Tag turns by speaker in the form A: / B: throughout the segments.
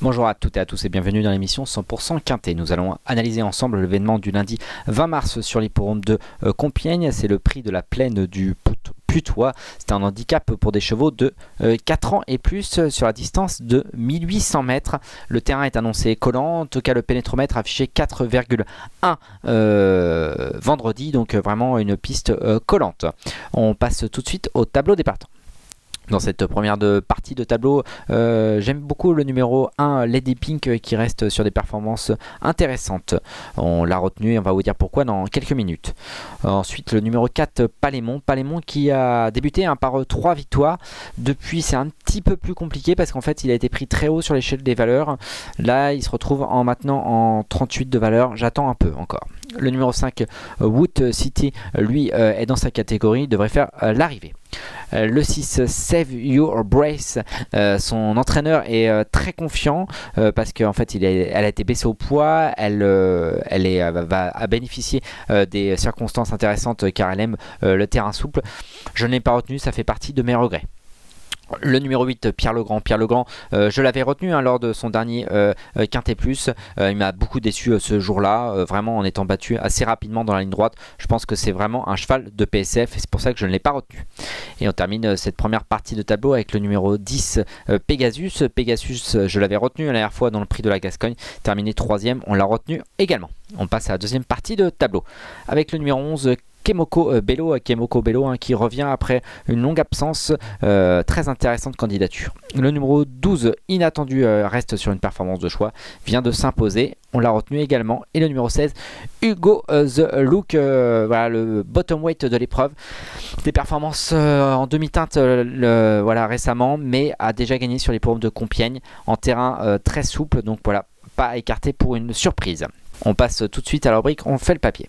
A: Bonjour à toutes et à tous et bienvenue dans l'émission 100% Quintet. Nous allons analyser ensemble l'événement du lundi 20 mars sur l'hippodrome de Compiègne. C'est le prix de la plaine du Putois. C'est un handicap pour des chevaux de 4 ans et plus sur la distance de 1800 mètres. Le terrain est annoncé collant. En tout cas, le pénétromètre affiché 4,1 vendredi. Donc vraiment une piste collante. On passe tout de suite au tableau des partants. Dans cette première partie de tableau, j'aime beaucoup le numéro 1, Lady Pink, qui reste sur des performances intéressantes. On l'a retenu et on va vous dire pourquoi dans quelques minutes. Ensuite, le numéro 4, Palémon. Palémon qui a débuté par 3 victoires. Depuis, c'est un petit peu plus compliqué parce qu'en fait, il a été pris très haut sur l'échelle des valeurs. Là, il se retrouve maintenant en 38 de valeur. J'attends un peu encore. Le numéro 5, Wood City, lui, est dans sa catégorie. Il devrait faire l'arrivée. Le 6, Save Your Brace, son entraîneur est très confiant parce qu'en fait elle a été baissée au poids, elle va bénéficier des circonstances intéressantes car elle aime le terrain souple. Je ne l'ai pas retenu, ça fait partie de mes regrets. Le numéro 8, Pierre Legrand. Pierre Legrand, je l'avais retenu lors de son dernier Quintet Plus. Il m'a beaucoup déçu ce jour-là, vraiment en étant battu assez rapidement dans la ligne droite. Je pense que c'est vraiment un cheval de PSF et c'est pour ça que je ne l'ai pas retenu. Et on termine cette première partie de tableau avec le numéro 10, Pegasus. Pegasus, je l'avais retenu la dernière fois dans le prix de la Gascogne. Terminé 3e, on l'a retenu également. On passe à la deuxième partie de tableau avec le numéro 11, Kemoko Bello, qui revient après une longue absence, très intéressante candidature. Le numéro 12, Inattendu, reste sur une performance de choix, vient de s'imposer, on l'a retenu également. Et le numéro 16, Hugo The Look, voilà, le bottom weight de l'épreuve. Des performances en demi-teinte voilà, récemment, mais a déjà gagné sur les l'hippodrome de Compiègne en terrain très souple, donc voilà, pas à écarter pour une surprise. On passe tout de suite à la rubrique, on fait le papier.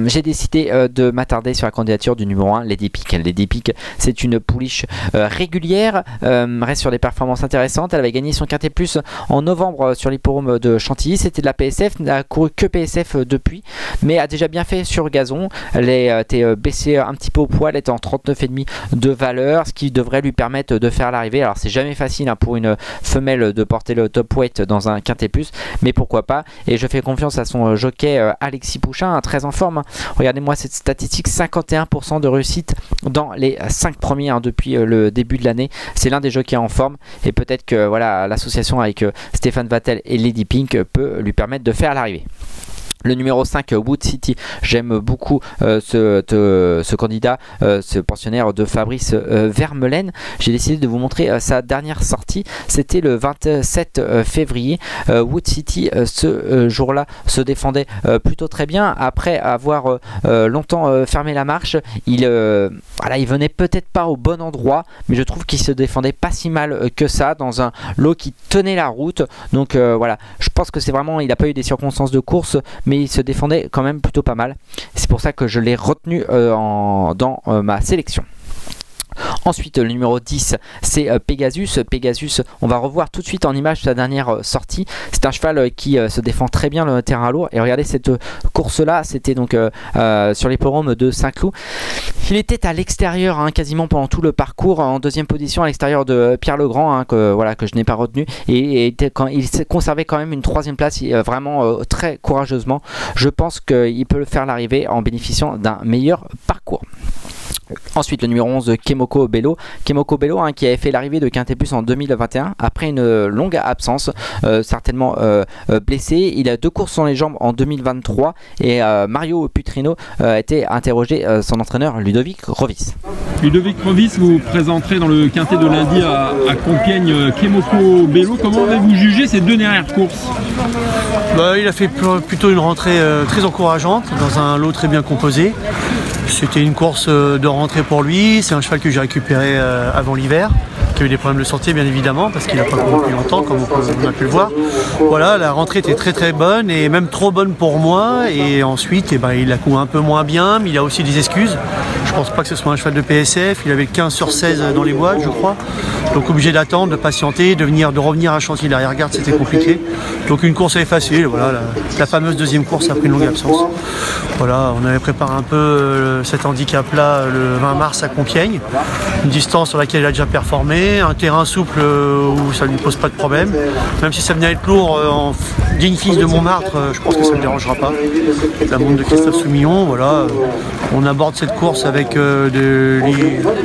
A: J'ai décidé de m'attarder sur la candidature du numéro 1, Lady Pink. Lady Pink, c'est une pouliche régulière, reste sur des performances intéressantes. Elle avait gagné son Quintet Plus en novembre sur l'hippodrome de Chantilly. C'était de la PSF, n'a couru que PSF depuis, mais a déjà bien fait sur gazon. Elle a été baissée un petit peu au poids, elle était en 39,5 de valeur, ce qui devrait lui permettre de faire l'arrivée. Alors c'est jamais facile pour une femelle de porter le top weight dans un Quintet Plus, mais pourquoi pas. Et je fais confiance à son jockey Alexis Pouchin, 13 ans forme. Regardez-moi cette statistique, 51% de réussite dans les 5 premiers depuis le début de l'année. C'est l'un des jockeys en forme et peut-être que voilà, l'association avec Stéphane Vattel et Lady Pink peut lui permettre de faire l'arrivée. Le numéro 5, Wood City, j'aime beaucoup ce candidat, ce pensionnaire de Fabrice Vermeulen. J'ai décidé de vous montrer sa dernière sortie, c'était le 27 février. Wood City, ce jour-là, se défendait plutôt très bien. Après avoir longtemps fermé la marche, voilà, il venait peut-être pas au bon endroit, mais je trouve qu'il se défendait pas si mal que ça, dans un lot qui tenait la route. Donc voilà, je pense que c'est vraiment, il n'a pas eu des circonstances de course, mais il se défendait quand même plutôt pas mal. C'est pour ça que je l'ai retenu dans ma sélection. Ensuite, le numéro 10, c'est Pegasus. Pegasus, on va revoir tout de suite en image sa dernière sortie. C'est un cheval qui se défend très bien le terrain lourd. Et regardez cette course-là, c'était donc sur l'hippodrome de Saint-Cloud. Il était à l'extérieur quasiment pendant tout le parcours, en deuxième position à l'extérieur de Pierre Legrand, que je n'ai pas retenu. Et il conservait quand même une 3e place, vraiment très courageusement. Je pense qu'il peut faire l'arrivée en bénéficiant d'un meilleur parcours. Ensuite, le numéro 11, Kemoko Bello. Kemoko Bello qui avait fait l'arrivée de Quintet Plus en 2021 après une longue absence, certainement blessé. Il a 2 courses dans les jambes en 2023 et Mario Putrino a été interrogé, son entraîneur Ludovic Rovis.
B: Ludovic Rovis, vous présenterez dans le Quintet de lundi à Compiègne Kemoko Bello. Comment avez-vous jugé ces 2 dernières courses?
C: Il a fait plutôt une rentrée très encourageante dans un lot très bien composé. C'était une course de rentrée pour lui, c'est un cheval que j'ai récupéré avant l'hiver, qui a eu des problèmes de santé bien évidemment, parce qu'il n'a pas couru depuis longtemps, comme on a pu le voir. Voilà, la rentrée était très très bonne, et même trop bonne pour moi, et ensuite il a couru un peu moins bien, mais il a aussi des excuses. Je pense pas que ce soit un cheval de PSF. Il avait 15 sur 16 dans les boîtes, je crois. Donc obligé d'attendre, de patienter, de revenir à Chantilly l'arrière-garde, c'était compliqué. Donc une course est facile, voilà, la fameuse deuxième course après une longue absence. Voilà, on avait préparé un peu cet handicap-là le 20 mars à Compiègne. Une distance sur laquelle il a déjà performé, un terrain souple où ça ne lui pose pas de problème. Même si ça venait à être lourd en digne fils de Montmartre, je pense que ça ne me dérangera pas. La montre de Christophe Soumillon, voilà. On aborde cette course avec de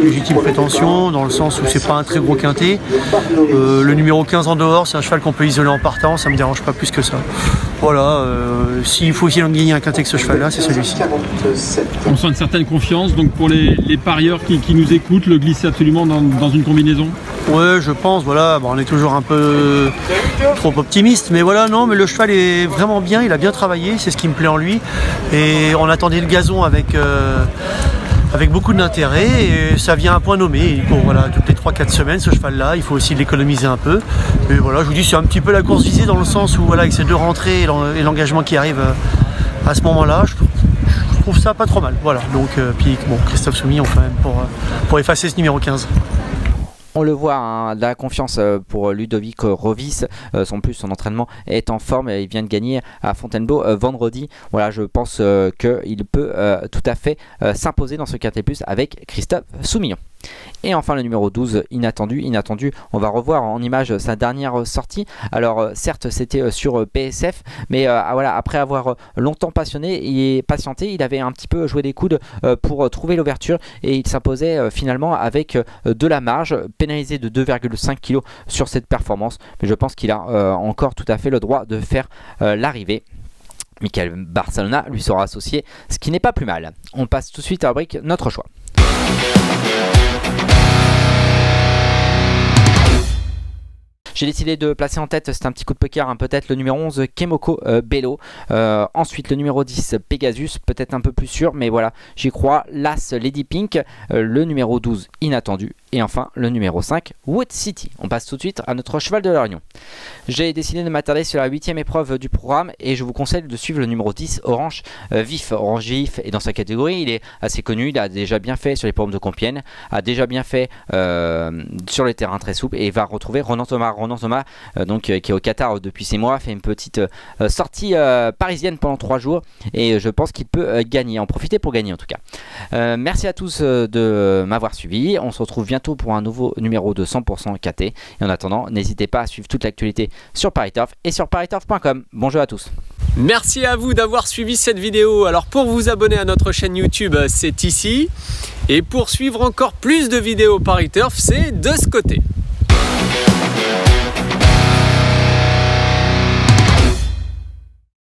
C: légitimes prétentions, dans le sens où c'est pas un très gros quintet. Le numéro 15 en dehors, c'est un cheval qu'on peut isoler en partant, ça me dérange pas plus que ça. Voilà, s'il faut aussi gagner un quintet que ce cheval-là, c'est celui-ci.
B: On sent une certaine confiance, donc pour les parieurs qui nous écoutent, le glisser absolument dans une combinaison?
C: Ouais, je pense, voilà, bon, on est toujours un peu trop optimiste, mais voilà, non, mais le cheval est vraiment bien, il a bien travaillé, c'est ce qui me plaît en lui, et on attendait le gazon avec beaucoup d'intérêt, et ça vient à un point nommé. Pour voilà, toutes les 3-4 semaines, ce cheval-là, il faut aussi l'économiser un peu. Mais voilà, je vous dis, c'est un petit peu la course visée dans le sens où, voilà, avec ces deux rentrées et l'engagement qui arrive à ce moment-là, je trouve ça pas trop mal. Voilà, donc, puis bon, Christophe Soumillon quand même pour effacer ce numéro 15.
A: On le voit, hein, de la confiance pour Ludovic Rovis. Son entraînement est en forme. Il vient de gagner à Fontainebleau vendredi. Voilà, je pense qu'il peut tout à fait s'imposer dans ce quintet plus avec Christophe Soumillon. Et enfin le numéro 12, inattendu, on va revoir en image sa dernière sortie. Alors certes c'était sur PSF, mais voilà, après avoir longtemps patienté, il avait un petit peu joué des coudes pour trouver l'ouverture, et il s'imposait finalement avec de la marge, pénalisé de 2,5 kg sur cette performance. Mais je pense qu'il a encore tout à fait le droit de faire l'arrivée. Michael Barcelona lui sera associé, ce qui n'est pas plus mal. On passe tout de suite à la rubrique Notre choix. J'ai décidé de placer en tête, c'est un petit coup de poker, hein, peut-être le numéro 11 Kemoko Bello, ensuite le numéro 10 Pegasus, peut-être un peu plus sûr, mais voilà, j'y crois. L'As Lady Pink, le numéro 12 Inattendu, et enfin le numéro 5 Wood City. On passe tout de suite à notre cheval de la réunion. J'ai décidé de m'attarder sur la 8e épreuve du programme, et je vous conseille de suivre le numéro 10 Orange Vif. Orange Vif est dans sa catégorie, il est assez connu, il a déjà bien fait sur les hippodromes de Compiègne, a déjà bien fait sur les terrains très souples, et va retrouver Ronan Thomas, donc, qui est au Qatar depuis 6 mois, fait une petite sortie parisienne pendant 3 jours, et je pense qu'il peut gagner, en profiter pour gagner en tout cas. Merci à tous de m'avoir suivi. On se retrouve bientôt pour un nouveau numéro de 100% KT, et en attendant n'hésitez pas à suivre toute l'actualité sur Paris Turf et sur pariturf.com. Bon jeu à tous.
D: Merci à vous d'avoir suivi cette vidéo. Alors pour vous abonner à notre chaîne YouTube, c'est ici, et pour suivre encore plus de vidéos Paris Turf, c'est de ce côté.